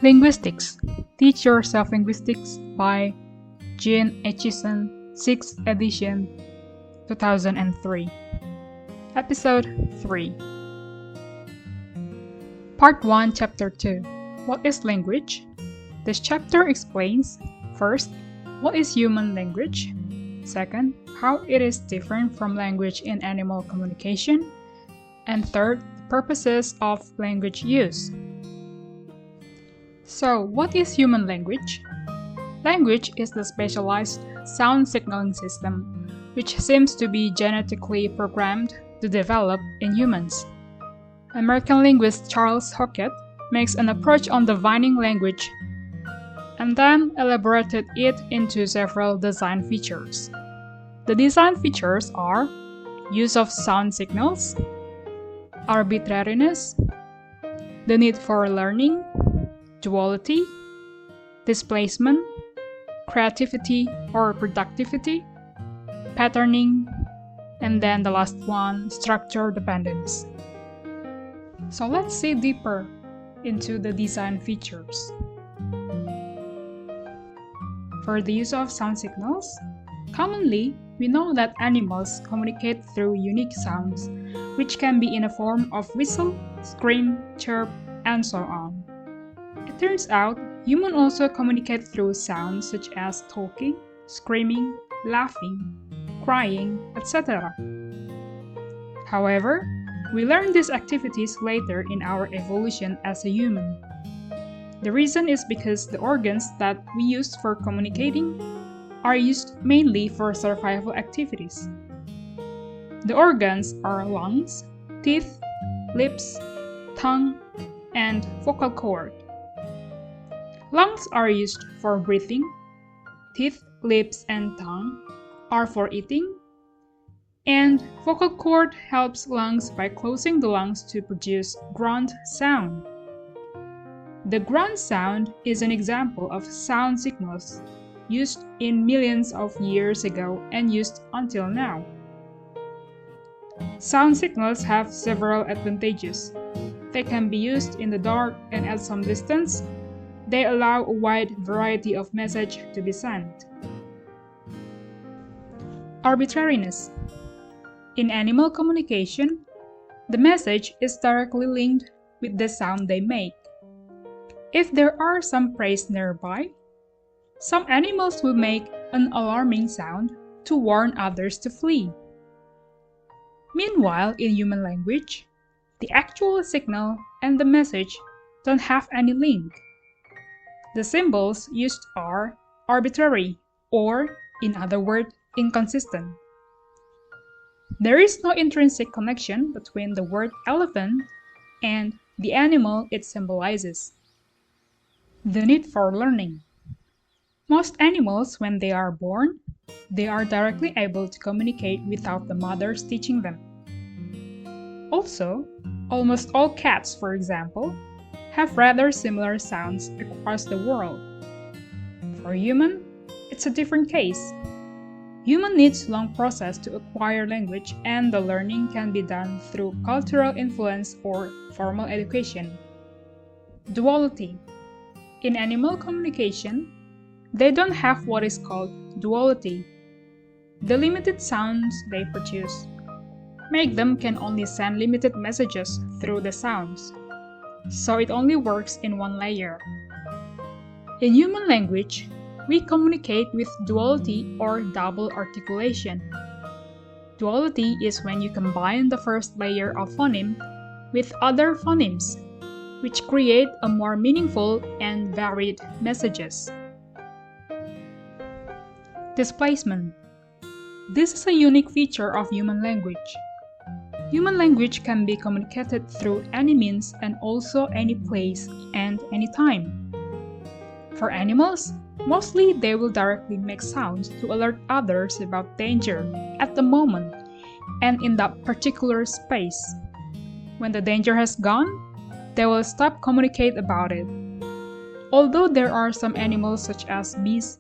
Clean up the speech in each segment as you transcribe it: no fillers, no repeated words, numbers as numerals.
Linguistics. Teach Yourself Linguistics by Jean Aitchison, 6th edition, 2003. Episode 3. Part 1, Chapter 2. What is language? This chapter explains, first, what is human language? Second, how it is different from language in animal communication. And third, the purposes of language use. So, what is human language? Language is the specialized sound signaling system, which seems to be genetically programmed to develop in humans. American linguist Charles Hockett makes an approach on defining language and then elaborated it into several design features. The design features are use of sound signals, arbitrariness, the need for learning, duality, displacement, creativity or productivity, patterning, and then the last one, structure dependence. So let's see deeper into the design features. For the use of sound signals, commonly we know that animals communicate through unique sounds, which can be in a form of whistle, scream, chirp, and so on. It turns out humans also communicate through sounds such as talking, screaming, laughing, crying, etc. However, we learn these activities later in our evolution as a human. The reason is because the organs that we use for communicating are used mainly for survival activities. The organs are lungs, teeth, lips, tongue, and vocal cord. Lungs are used for breathing, teeth, lips, and tongue are for eating, and vocal cord helps lungs by closing the lungs to produce grunt sound. The grunt sound is an example of sound signals used in millions of years ago and used until now. Sound signals have several advantages. They can be used in the dark and at some distance. They allow a wide variety of messages to be sent. Arbitrariness. In animal communication, the message is directly linked with the sound they make. If there are some prey nearby, some animals will make an alarming sound to warn others to flee. Meanwhile, in human language, the actual signal and the message don't have any link. The symbols used are arbitrary, or, in other words, inconsistent. There is no intrinsic connection between the word elephant and the animal it symbolizes. The need for learning. Most animals, when they are born, they are directly able to communicate without the mothers teaching them. Also, almost all cats, for example, have rather similar sounds across the world. For human, it's a different case. Human needs long process to acquire language, and the learning can be done through cultural influence or formal education. Duality. In animal communication, they don't have what is called duality. The limited sounds they produce make them can only send limited messages through the sounds, so it only works in one layer. In human language, we communicate with duality or double articulation. Duality is when you combine the first layer of phoneme with other phonemes, which create a more meaningful and varied messages. Displacement. This is a unique feature of human language. Human language can be communicated through any means and also any place and any time. For animals, mostly they will directly make sounds to alert others about danger at the moment and in that particular space. When the danger has gone, they will stop communicate about it. Although there are some animals such as bees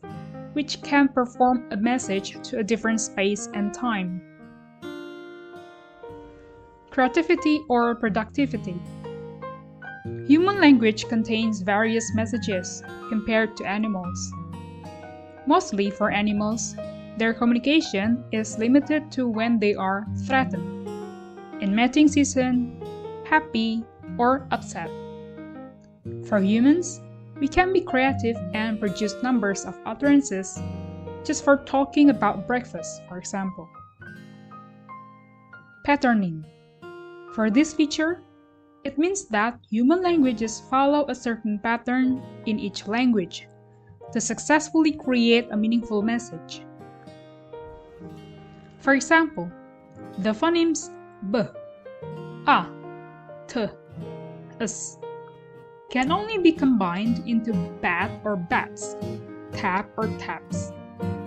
which can perform a message to a different space and time. Creativity or productivity. Human language contains various messages compared to animals. Mostly for animals, their communication is limited to when they are threatened, in mating season, happy, or upset. For humans, we can be creative and produce numbers of utterances just for talking about breakfast, for example. Patterning. For this feature, it means that human languages follow a certain pattern in each language to successfully create a meaningful message. For example, the phonemes b, a, t, s can only be combined into bat or bats, tap or taps,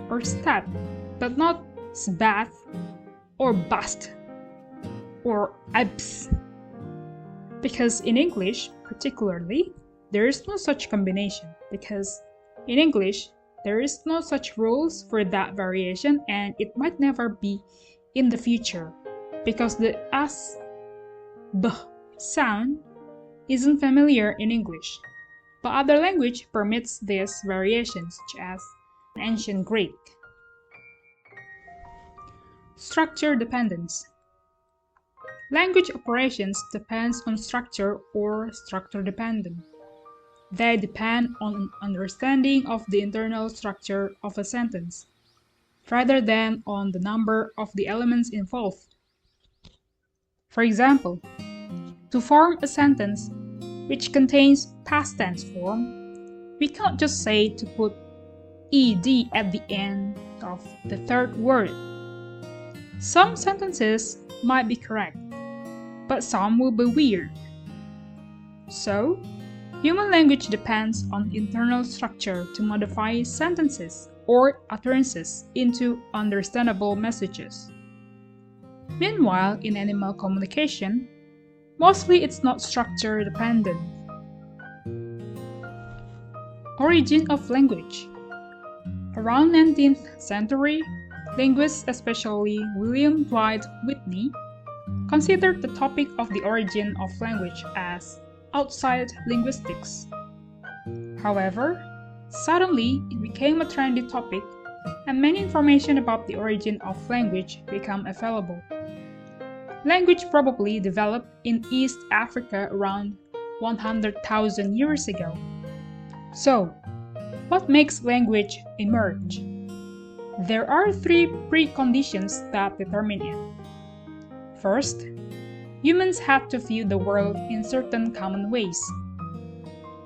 or stat, but not sbat or bust or abs. Because in English, particularly, there is no such combination, because in English, there is no such rules for that variation, and it might never be in the future, because the as, b sound isn't familiar in English, but other language permits this variation, such as ancient Greek. Structure dependence. Language operations depends on structure or structure dependent. They depend on an understanding of the internal structure of a sentence, rather than on the number of the elements involved. For example, to form a sentence which contains past tense form, we can't just say to put ed at the end of the third word. Some sentences might be correct, but some will be weird. So, human language depends on internal structure to modify sentences or utterances into understandable messages. Meanwhile, in animal communication, mostly it's not structure dependent. Origin of language. Around 19th century, linguists, especially William Dwight Whitney, considered the topic of the origin of language as outside linguistics. However, suddenly it became a trendy topic, and many information about the origin of language became available. Language probably developed in East Africa around 100,000 years ago. So, what makes language emerge? There are three preconditions that determine it. First, humans had to view the world in certain common ways.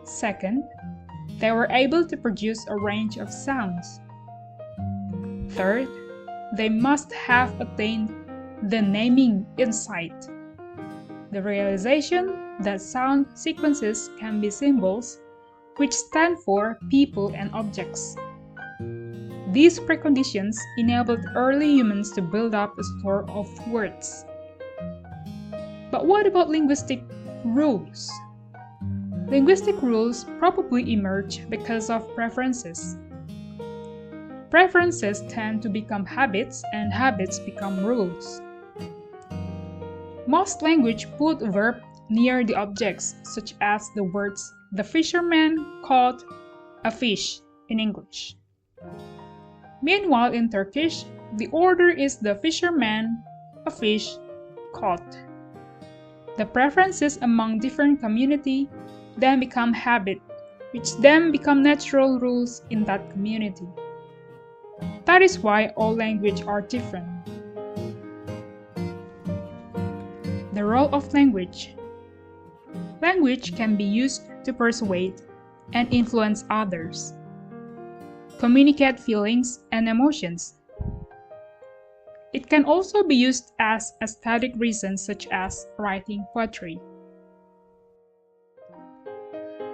Second, they were able to produce a range of sounds. Third, they must have attained the naming insight, the realization that sound sequences can be symbols which stand for people and objects. These preconditions enabled early humans to build up a store of words. But what about linguistic rules? Linguistic rules probably emerge because of preferences. Preferences tend to become habits, and habits become rules. Most language put verb near the objects, such as the words "the fisherman caught a fish" in English. Meanwhile, in Turkish, the order is "the fisherman, a fish, caught." The preferences among different community then become habit, which then become natural rules in that community. That is why all language are different. The role of language. Language can be used to persuade and influence others, communicate feelings and emotions. It can also be used as aesthetic reasons, such as writing poetry.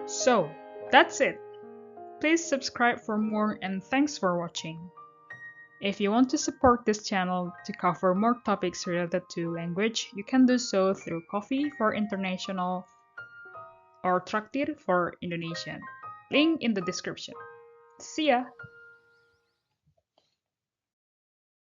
So, that's it. Please subscribe for more, and thanks for watching. If you want to support this channel to cover more topics related to language, you can do so through Coffee for International or Trakteer for Indonesian. Link in the description. See ya!